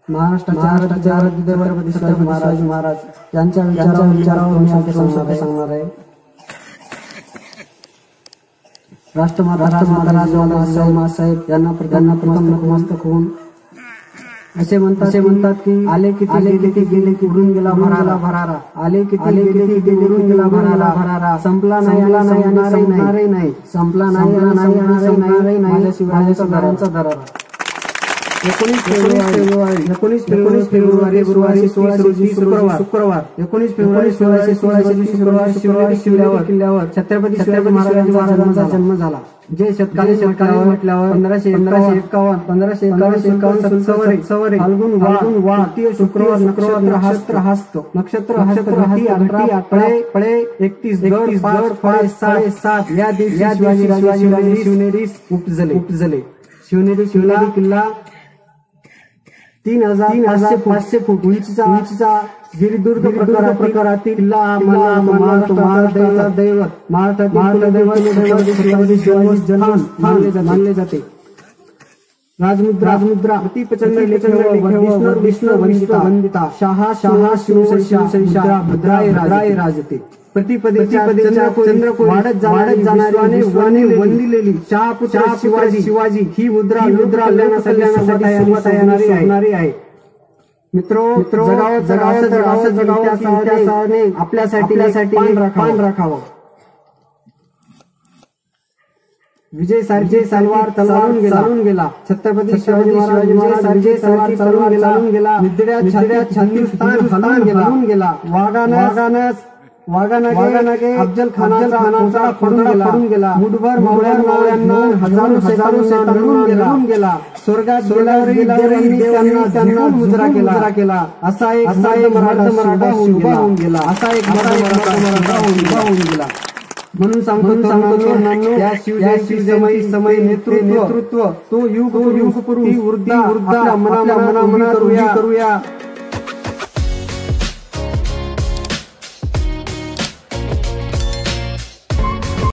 महाराष्ट्राचे आराध्य छत्रपती शिवाजी महाराज यांच्या विचारावर सांगणार आहे। राष्ट्रमाता राजमाता साहेब यांना प्रथम नतमस्तक होऊन असे म्हणतात की आले की गेले की उडून गेला भरारा, आले की गेले की उडून गेला भरारा, संपला नाही संपला नाही माझ्या शिवरायांचा दरारा। 19 फेब्रुवारी गुरुवारी 16 रोजी शुक्रवार 19 फेब्रुवारी 1616 शुक्रवार शिवनेरी किल्ल्यावर छत्रपती शिवाजी महाराजांचा जन्म झाला। जे शतकाली म्हटल्यावर 1551 फाल्गुन शुक्रवार नक्षत्र हाती 18 फळे 31 गड 5.7 या दिवशी शिवनेरी उपजले। शिवनेरी किल्ला 3500 फूट उंचीचा गिरिदुर्ग प्रकारातील किल्ला महाराष्ट्राचा दैवत मानले जाते। राजमुद्रा अति प्रचंड वंदिता शाह शिवशैषा भद्राय राजते। प्रतिपदेच्या चंद्रकोर वाढत जाणारी वंदिलेली शहापुत्र शिवाजी ही मुद्रा येणारी आहे। मित्रो जगावाने आपल्यासाठी पान राखावं। विजय तलवार चालून गेला। छत्रपती शिवाजी महाराज विजय तलवार चालून गेला। विद्यार्थ्यात हिंदुस्थान हलून गेला। वाघानागे अफजल खानाचा पडून गेला। मुठभर मावळ्यांना हजारो लढून गेला। स्वर्गात त्यांना मुजरा केला। असा एक मराठा होऊन गेला। म्हणून सांगतो या शिवजयंती समय नेतृत्व तो युग पूर्वी वृद्धा मना करूया।